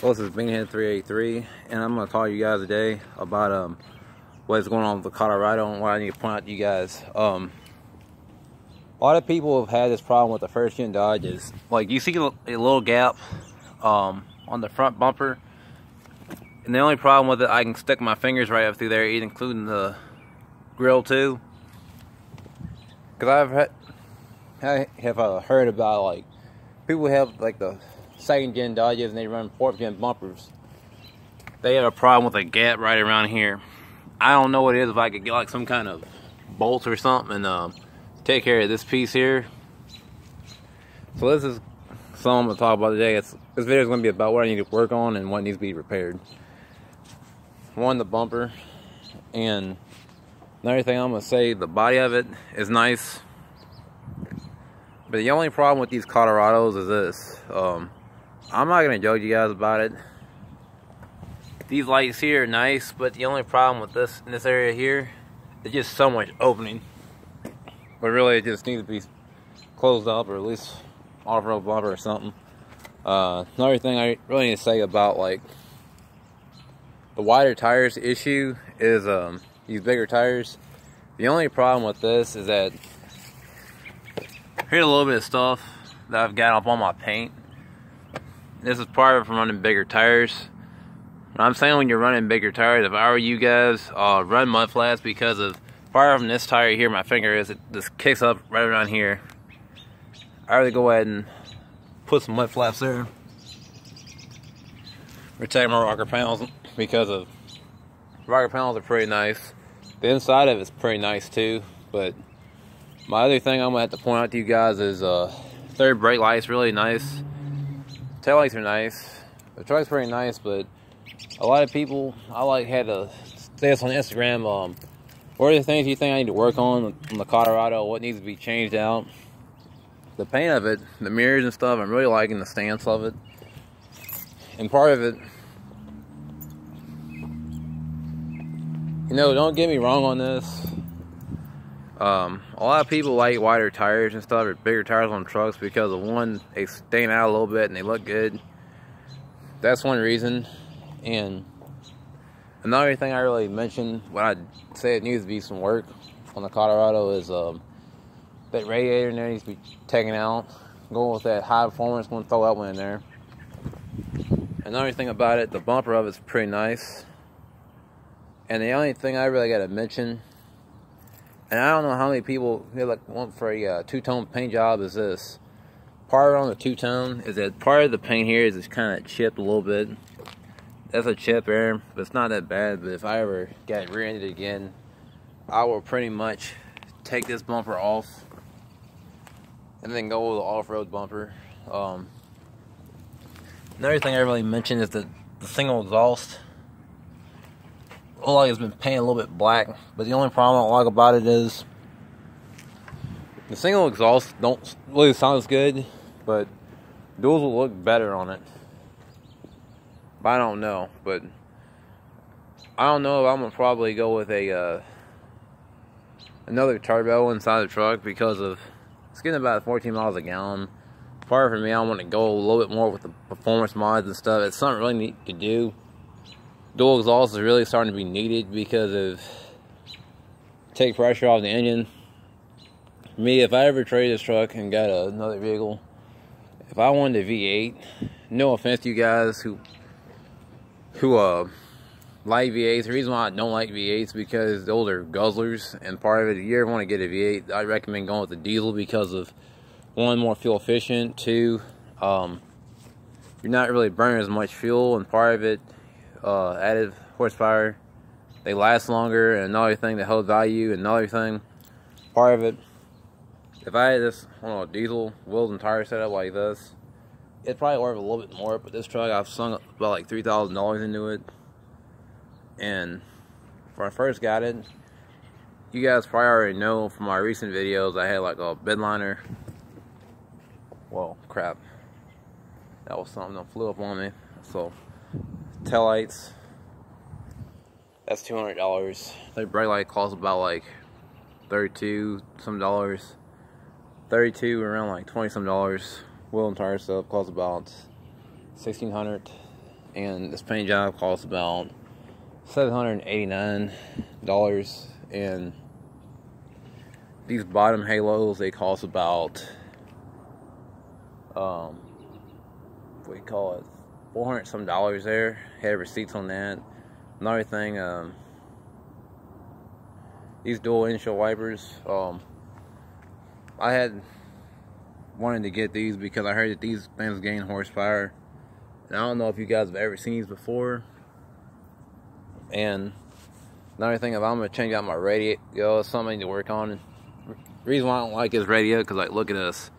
Well, this is Beanhead 383, and I'm going to talk to you guys today about what is going on with the Colorado and what I need to point out to you guys. A lot of people have had this problem with the first-gen Dodges. Like, you see a little gap on the front bumper, and the only problem with it, I can stick my fingers right up through there, including the grill too. Because I have heard about, like, people have like the second-gen Dodges and they run fourth-gen bumpers. They have a problem with a gap right around here. I don't know what it is. If I could get like some kind of bolt or something and take care of this piece here. So this is something I'm going to talk about today. This video is going to be about what I need to work on and what needs to be repaired. One, the bumper, and another thing I'm going to say, the body of it is nice. But the only problem with these Colorados is this. I'm not going to judge you guys about it. These lights here are nice, but the only problem with this in this area here is just so much opening. But really, it just needs to be closed up, or at least off-road bumper or something. Another thing I really need to say about like the wider tires issue is these bigger tires. The only problem with this is that here's a little bit of stuff that I've got up on my paint. This is part of it from running bigger tires. I'm saying when you're running bigger tires, if I were you guys, run mud flats, because of part of this tire here, my finger is, it just kicks up right around here. I would go ahead and put some mud flaps there. Protect my rocker panels, because of rocker panels are pretty nice. The inside of it's pretty nice too, but my other thing I'm gonna have to point out to you guys is third brake light's really nice. Tail lights are nice. The truck's pretty nice, but a lot of people, had to say this on Instagram, what are the things you think I need to work on the Colorado, what needs to be changed out? The paint of it, the mirrors and stuff, I'm really liking the stance of it. And part of it, you know, don't get me wrong on this. A lot of people like wider tires and stuff, or bigger tires on trucks, because of one, they stand out a little bit and they look good. That's one reason. And another thing I really mentioned when I say it needs to be some work on the Colorado is that radiator in there needs to be taken out. Going with that high performance, going to throw that one in there. Another thing about it, the bumper of it's pretty nice. And the only thing I really got to mention, and I don't know how many people want for a two-tone paint job, is this. Part on the two-tone is that part of the paint here is just kind of chipped a little bit. That's a chip there, but it's not that bad. But if I ever get rear-ended again, I will pretty much take this bumper off and then go with the off-road bumper. Another thing I really mentioned is the single exhaust. Like it's been painted a little bit black, but the only problem I don't like about it is the single exhaust don't really sound as good, but duals will look better on it. But I don't know, but I don't know if I'm gonna probably go with another turbo inside the truck, because of it's getting about 14 miles a gallon. Part for me, I want to go a little bit more with the performance mods and stuff. It's something really neat to do. Dual exhaust is really starting to be needed because of take pressure off the engine. Me, if I ever trade this truck and got another vehicle, if I wanted a V8, no offense to you guys who like V8s. The reason why I don't like V8s is because those are guzzlers, and part of it, if you ever want to get a V8, I recommend going with the diesel, because of one, more fuel efficient, two, you're not really burning as much fuel, and part of it, added horsepower, they last longer, and another thing, they hold value, and another thing, part of it, if I had this diesel wheels and tire setup like this, it'd probably worth a little bit more. But this truck, I've sunk about like $3,000 into it, and when I first got it, you guys probably already know from my recent videos, I had like a bed liner. Whoa, crap, that was something that flew up on me. So tail lights, that's $200. The brake light costs about like 32 some dollars, 32 around like 20 some dollars. Wheel and tire stuff costs about $1,600. and this paint job costs about $789, and these bottom halos, they cost about what do you call it, $400 some there. Had receipts on that. Another thing, these dual windshield wipers, I had wanted to get these because I heard that these things gain horsepower, and I don't know if you guys have ever seen these before. And another thing, if I'm gonna change out my radio, it's something I need to work on. Reason why I don't like this radio, because like, look at this,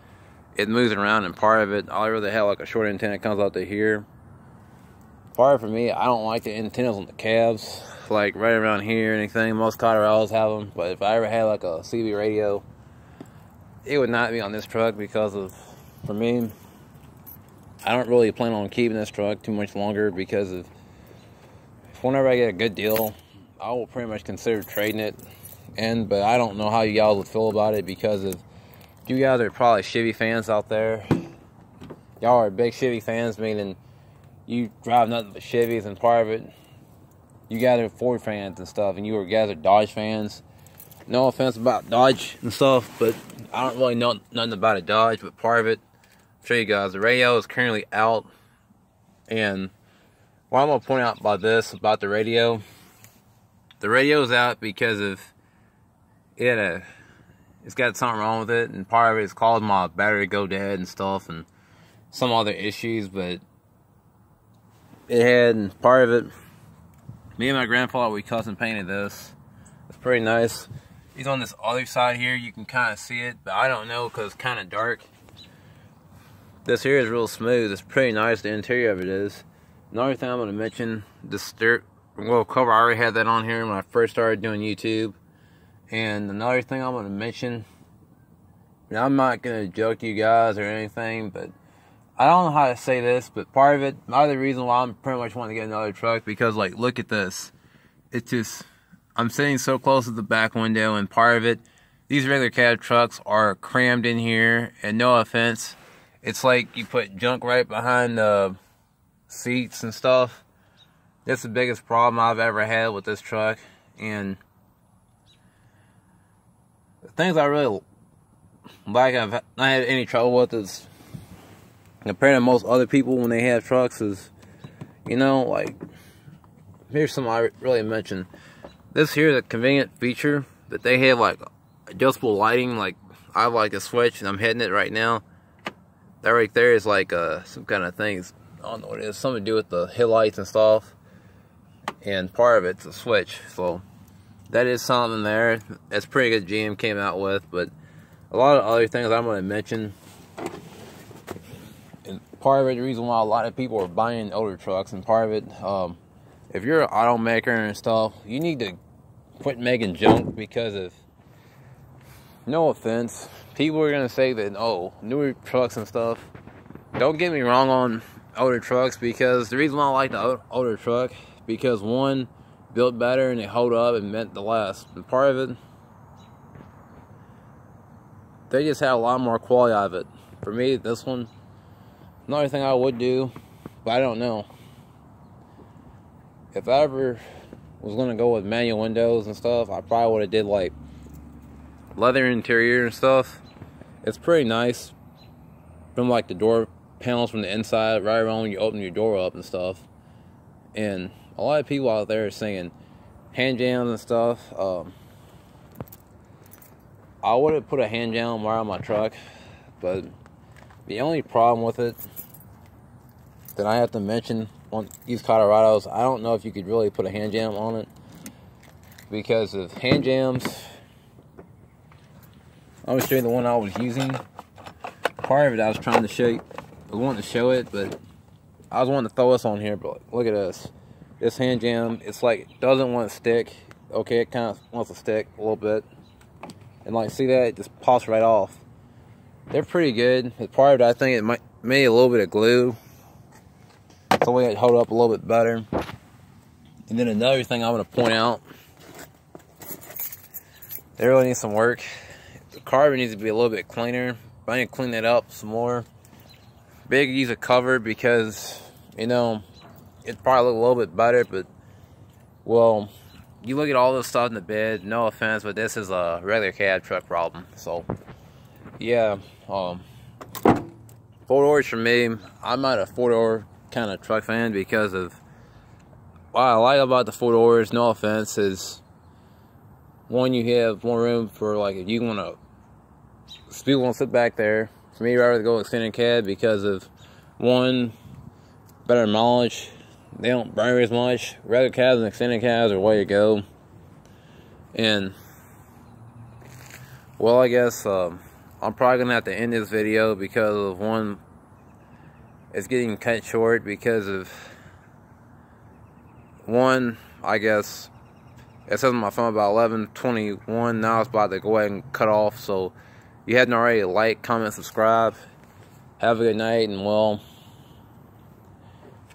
it moves around, and part of it, I really have like a short antenna that comes out to here. Part for me, I don't like the antennas on the cabs, like right around here or anything. Most Colorados have them, but if I ever had like a CB radio, it would not be on this truck, because of, for me, I don't really plan on keeping this truck too much longer, because of, whenever I get a good deal, I will pretty much consider trading it. But I don't know how you guys would feel about it, because of, you guys are probably Chevy fans out there. Y'all are big Chevy fans, meaning you drive nothing but Chevys, and part of it, you guys are Ford fans and stuff, and you guys are Dodge fans. No offense about Dodge and stuff, but I don't really know nothing about a Dodge. But part of it, I'll show you guys, the radio is currently out, and what I'm going to point out about the radio is out because of it's got something wrong with it, and part of it is caused my battery to go dead and stuff, and some other issues. But it had, and part of it, me and my grandfather, we custom painted this. It's pretty nice. He's on this other side here, you can kind of see it, but I don't know because it's kind of dark. This here is real smooth. It's pretty nice, the interior of it is. Another thing I'm going to mention, the steering wheel cover, I already had that on here when I first started doing YouTube. And another thing I'm going to mention, now I'm not going to joke you guys or anything, but I don't know how to say this, but part of it, another reason why I'm pretty much wanting to get another truck, because like, look at this. It's just, I'm sitting so close to the back window, and part of it, these regular cab trucks are crammed in here, and no offense, it's like you put junk right behind the seats and stuff. That's the biggest problem I've ever had with this truck. And the things I really like, I've not had any trouble with, is compared to most other people when they have trucks, is, you know, like, here's something I really mentioned. This here is a convenient feature that they have, like adjustable lighting. Like, I have like a switch, and I'm hitting it right now. That right there is like some kind of thing. I don't know what it is. Something to do with the headlights and stuff. And part of it's a switch. So that is something there. That's pretty good GM came out with. But a lot of other things I'm going to mention. And part of it, the reason why a lot of people are buying older trucks, and part of it, if you're an automaker and stuff, you need to quit making junk, because of, no offense, people are going to say that, oh, newer trucks and stuff. Don't get me wrong on older trucks, because the reason why I like the older truck, because one, built better and they hold up and meant to last. And part of it, they just had a lot more quality out of it. For me, this one, another thing I would do, but I don't know. If I ever was going to go with manual windows and stuff, I probably would have did like leather interior and stuff. It's pretty nice, from like the door panels from the inside, right around when you open your door up and stuff. And a lot of people out there are saying hand jams and stuff. I would have put a hand jam right on my truck, but the only problem with it that I have to mention on these Colorados, I don't know if you could really put a hand jam on it, because of hand jams. I was showing the one I was using. Part of it I was trying to show you, I wanted to show it, but I was wanting to throw this on here. But look at this. This hand jam, it's like, it doesn't want to stick. Okay, it kind of wants to stick a little bit. And like, see that? It just pops right off. They're pretty good. But part of it, I think it might maybe a little bit of glue, so we would hold up a little bit better. And then another thing I'm going to point out, they really need some work. The carbon needs to be a little bit cleaner. But I need to clean that up some more. Big use a cover, because, you know, it'd probably look a little bit better, but, well, you look at all this stuff in the bed, no offense, but this is a regular cab truck problem. So, yeah, 4 doors for me. I'm not a 4-door kind of truck fan because of what I like about the 4 doors, no offense, is one, you have more room for, like, if you want to, people want to sit back there. For me, I'd rather go extended cab because of, one, better mileage. They don't burn as much. Regular cabs and extended cabs are the way to go. And, well, I guess I'm probably going to have to end this video because of, one, it's getting cut short because of, one, I guess, it says on my phone about 11:21. Now it's about to go ahead and cut off. So, if you hadn't already, like, comment, subscribe. Have a good night, and, well,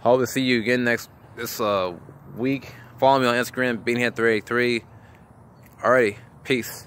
hope to see you again this week. Follow me on Instagram, Beanhead383. Alrighty, peace.